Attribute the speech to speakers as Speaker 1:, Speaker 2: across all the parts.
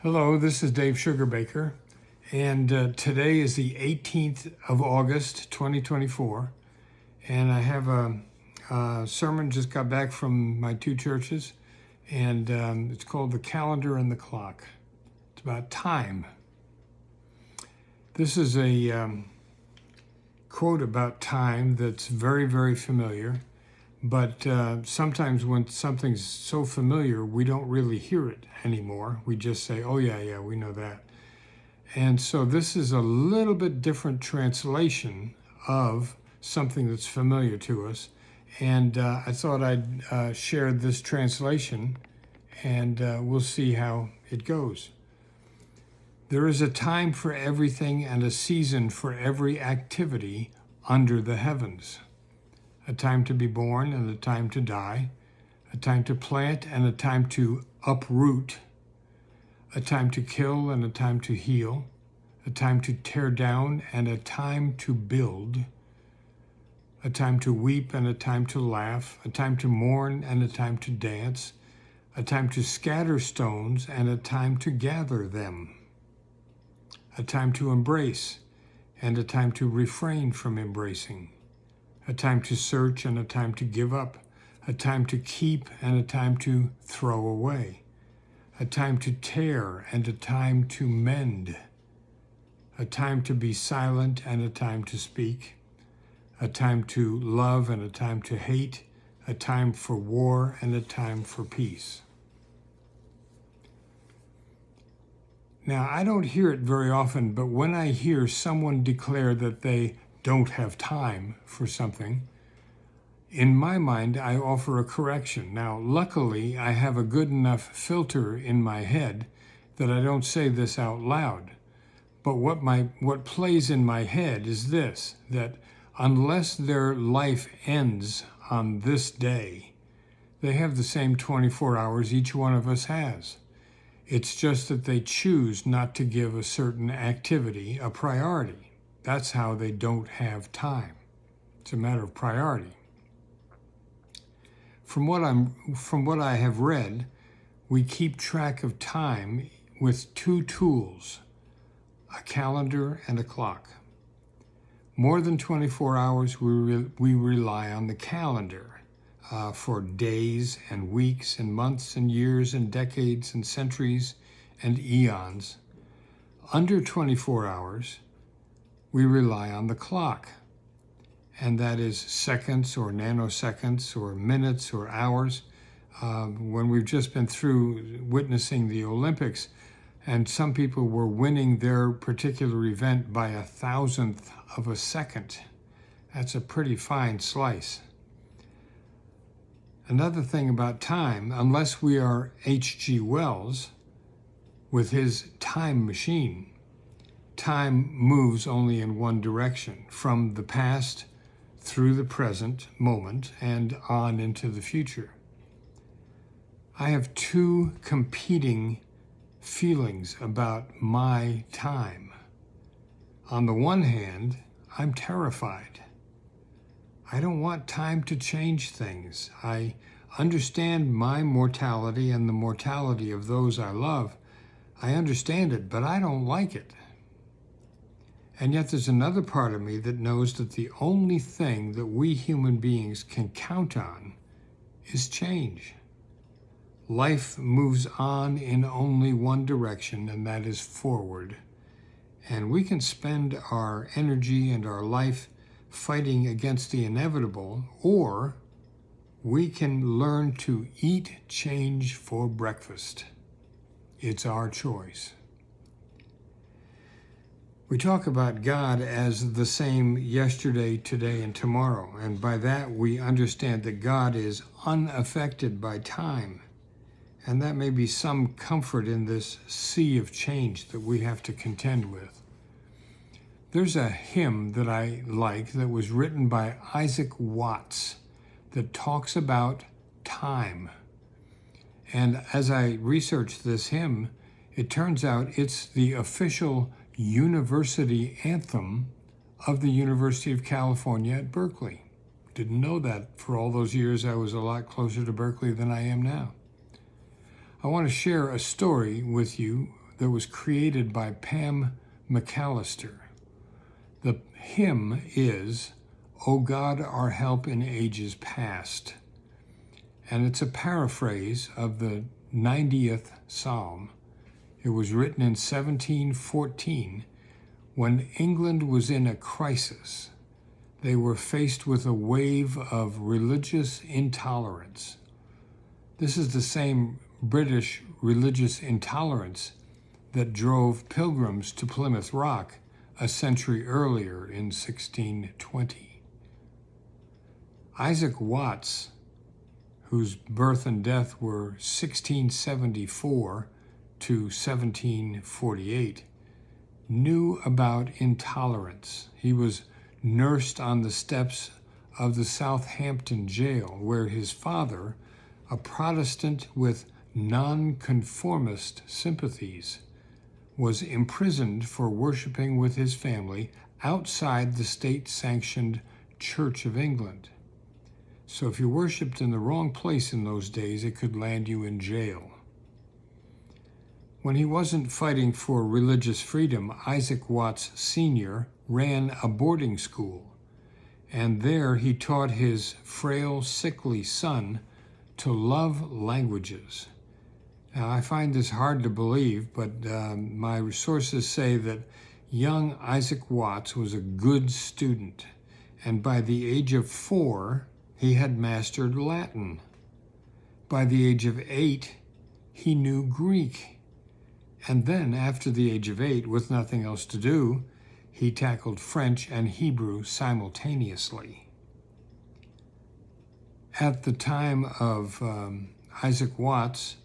Speaker 1: Hello, this is Dave Sugarbaker, and today is the 18th of August, 2024, and I have a sermon just got back from my two churches, and it's called The Calendar and the Clock. It's about time. This is a quote about time that's very, very familiar, but sometimes when something's so familiar, we don't really hear it anymore. We just say, oh, yeah, we know that. And so this is a little bit different translation of something that's familiar to us. And I thought I'd share this translation, and we'll see how it goes. There is a time for everything and a season for every activity under the heavens. A time to be born and a time to die, a time to plant and a time to uproot, a time to kill and a time to heal, a time to tear down and a time to build, a time to weep and a time to laugh, a time to mourn and a time to dance, a time to scatter stones and a time to gather them, a time to embrace and a time to refrain from embracing, a time to search and a time to give up, a time to keep and a time to throw away, a time to tear and a time to mend, a time to be silent and a time to speak, a time to love and a time to hate, a time for war and a time for peace. Now, I don't hear it very often, but when I hear someone declare that they don't have time for something, in my mind, I offer a correction. Now, luckily, I have a good enough filter in my head that I don't say this out loud. But what plays in my head is this, that unless their life ends on this day, they have the same 24 hours each one of us has. It's just that they choose not to give a certain activity a priority. That's how they don't have time. It's a matter of priority. From what I have read, we keep track of time with two tools, a calendar and a clock. More than 24 hours, we rely on the calendar for days and weeks and months and years and decades and centuries and eons. Under 24 hours, we rely on the clock, and that is seconds or nanoseconds or minutes or hours. When we've just been through witnessing the Olympics, and some people were winning their particular event by 1,000th of a second. That's a pretty fine slice. Another thing about time, unless we are H.G. Wells with his time machine, time moves only in one direction, from the past through the present moment and on into the future. I have two competing feelings about my time. On the one hand, I'm terrified. I don't want time to change things. I understand my mortality and the mortality of those I love. I understand it, but I don't like it. And yet there's another part of me that knows that the only thing that we human beings can count on is change. Life moves on in only one direction, and that is forward. And we can spend our energy and our life fighting against the inevitable, or we can learn to eat change for breakfast. It's our choice. We talk about God as the same yesterday, today, and tomorrow, and by that we understand that God is unaffected by time. And that may be some comfort in this sea of change that we have to contend with. There's a hymn that I like that was written by Isaac Watts that talks about time. And as I researched this hymn, it turns out it's the official university anthem of the University of California at Berkeley. Didn't know that. For all those years, I was a lot closer to Berkeley than I am now. I want to share a story with you that was created by Pam McAllister. The hymn is, "O God, our help in ages past." And it's a paraphrase of the 90th Psalm. It was written in 1714 when England was in a crisis. They were faced with a wave of religious intolerance. This is the same British religious intolerance that drove pilgrims to Plymouth Rock a century earlier in 1620. Isaac Watts, whose birth and death were 1674 to 1748, knew about intolerance. He was nursed on the steps of the Southampton jail, where his father, a Protestant with nonconformist sympathies, was imprisoned for worshiping with his family outside the state-sanctioned Church of England. So if you worshiped in the wrong place in those days, it could land you in jail. When he wasn't fighting for religious freedom, Isaac Watts Sr. ran a boarding school, and there he taught his frail, sickly son to love languages. Now, I find this hard to believe, but my sources say that young Isaac Watts was a good student, and by the age of 4, he had mastered Latin. By the age of 8, he knew Greek. And then, after the age of 8, with nothing else to do, he tackled French and Hebrew simultaneously. At the time of Isaac Watts,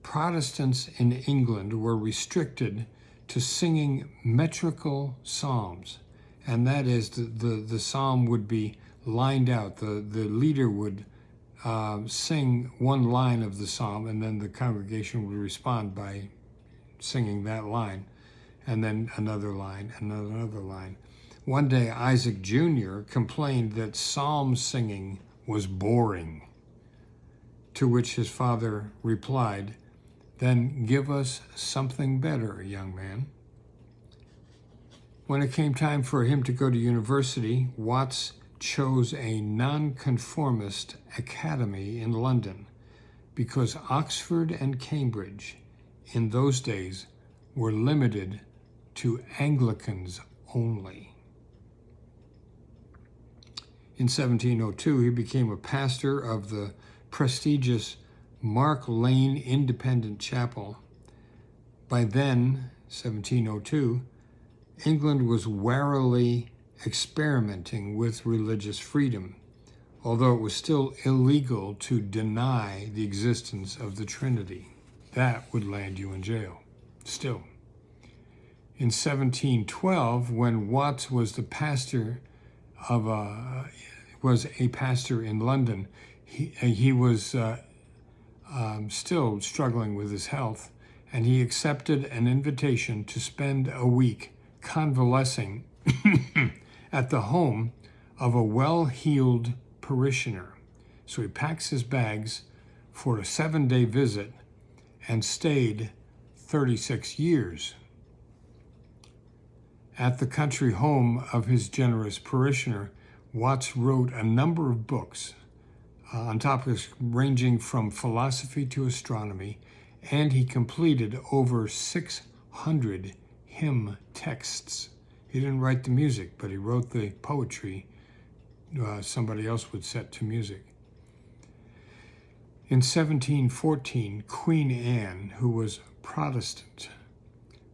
Speaker 1: Protestants in England were restricted to singing metrical psalms, and that is the psalm would be lined out. The leader would sing one line of the psalm, and then the congregation would respond by singing that line, and then another line, and another line. One day, Isaac Jr. complained that psalm singing was boring, to which his father replied, "Then give us something better, young man." When it came time for him to go to university, Watts chose a nonconformist academy in London because Oxford and Cambridge in those days were limited to Anglicans only. In 1702, he became a pastor of the prestigious Mark Lane Independent Chapel. By then, 1702, England was warily experimenting with religious freedom, although it was still illegal to deny the existence of the Trinity. That would land you in jail, still. In 1712, when Watts was a pastor in London, he was still struggling with his health, and he accepted an invitation to spend a week convalescing at the home of a well-heeled parishioner. So he packs his bags for a 7-day visit and stayed 36 years. At the country home of his generous parishioner, Watts wrote a number of books on topics ranging from philosophy to astronomy, and he completed over 600 hymn texts. He didn't write the music, but he wrote the poetry somebody else would set to music. In 1714, Queen Anne, who was Protestant,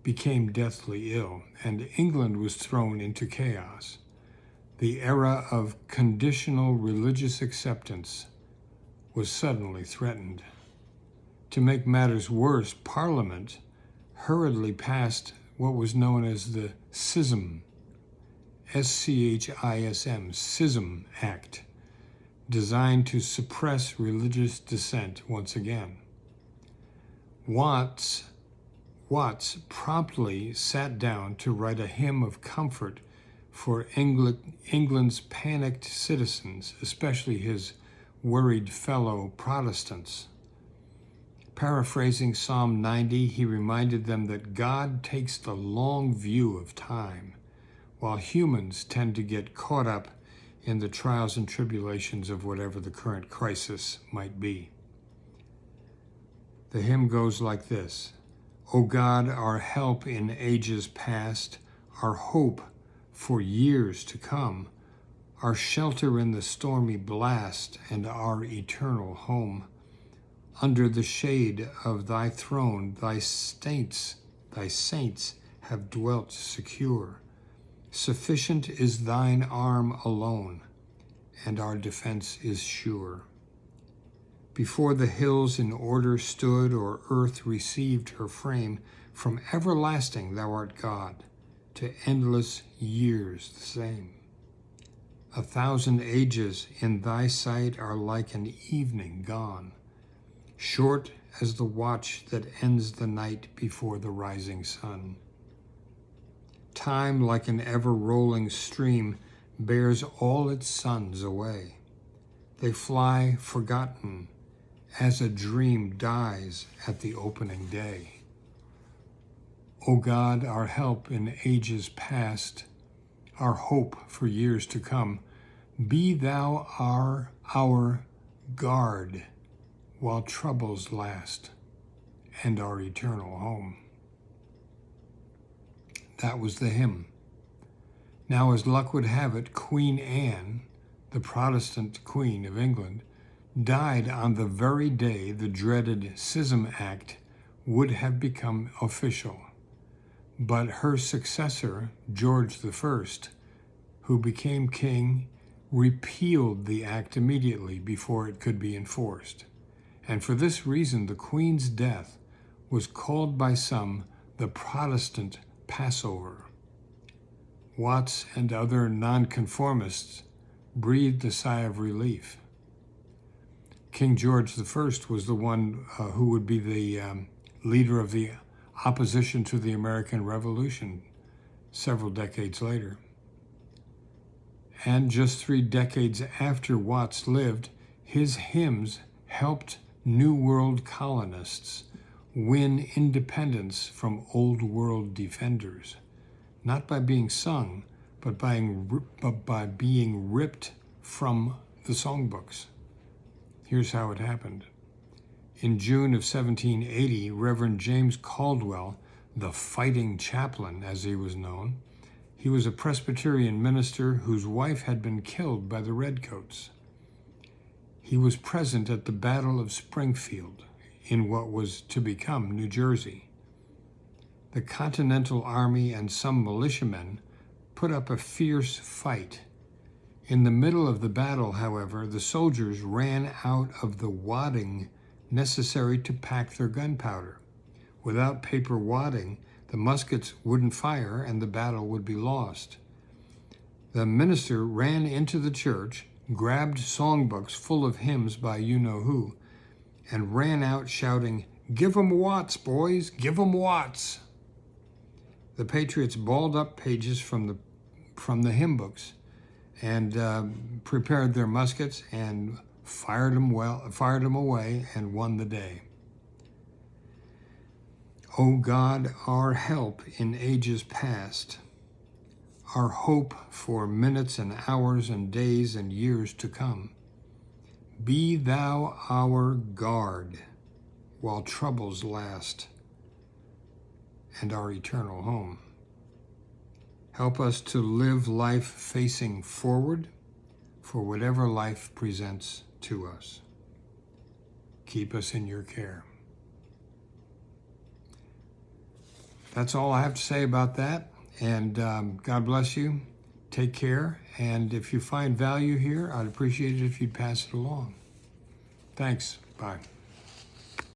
Speaker 1: became deathly ill, and England was thrown into chaos. The era of conditional religious acceptance was suddenly threatened. To make matters worse, Parliament hurriedly passed what was known as the Schism, S-C-H-I-S-M, Schism Act, designed to suppress religious dissent once again. Watts promptly sat down to write a hymn of comfort for England's panicked citizens, especially his worried fellow Protestants. Paraphrasing Psalm 90, he reminded them that God takes the long view of time, while humans tend to get caught up in the trials and tribulations of whatever the current crisis might be. The hymn goes like this: O God, our help in ages past, our hope for years to come, our shelter in the stormy blast, and our eternal home. Under the shade of thy throne, thy saints have dwelt secure. Sufficient is thine arm alone, and our defense is sure. Before the hills in order stood, or earth received her frame, from everlasting thou art God, to endless years the same. 1,000 ages in thy sight are like an evening gone, short as the watch that ends the night before the rising sun. Time, like an ever-rolling stream, bears all its sons away. They fly forgotten, as a dream dies at the opening day. O God, our help in ages past, our hope for years to come, be thou our guard while troubles last, and our eternal home. That was the hymn. Now, as luck would have it, Queen Anne, the Protestant Queen of England, died on the very day the dreaded Schism Act would have become official. But her successor, George I, who became king, repealed the act immediately before it could be enforced. And for this reason, the Queen's death was called by some the Protestant Passover. Watts and other nonconformists breathed a sigh of relief. King George I was the one who would be the leader of the opposition to the American Revolution several decades later. And just 3 decades after Watts lived, his hymns helped New World colonists win independence from Old World defenders, not by being sung, but by being ripped from the songbooks. Here's how it happened. In June of 1780, Reverend James Caldwell, the Fighting Chaplain as he was known, he was a Presbyterian minister whose wife had been killed by the Redcoats. He was present at the Battle of Springfield in what was to become New Jersey. The Continental Army and some militiamen put up a fierce fight. In the middle of the battle, however, the soldiers ran out of the wadding necessary to pack their gunpowder. Without paper wadding, the muskets wouldn't fire and the battle would be lost. The minister ran into the church, grabbed songbooks full of hymns by you-know-who, and ran out shouting, "Give 'em Watts, boys, give 'em Watts." The patriots balled up pages from the hymn books and prepared their muskets and fired them away and won the day. O God, our help in ages past, our hope for minutes and hours and days and years to come, be thou our guard while troubles last, and our eternal home. Help us to live life facing forward for whatever life presents to us. Keep us in your care. That's all I have to say about that. And God bless you. Take care. And if you find value here, I'd appreciate it if you'd pass it along. Thanks. Bye.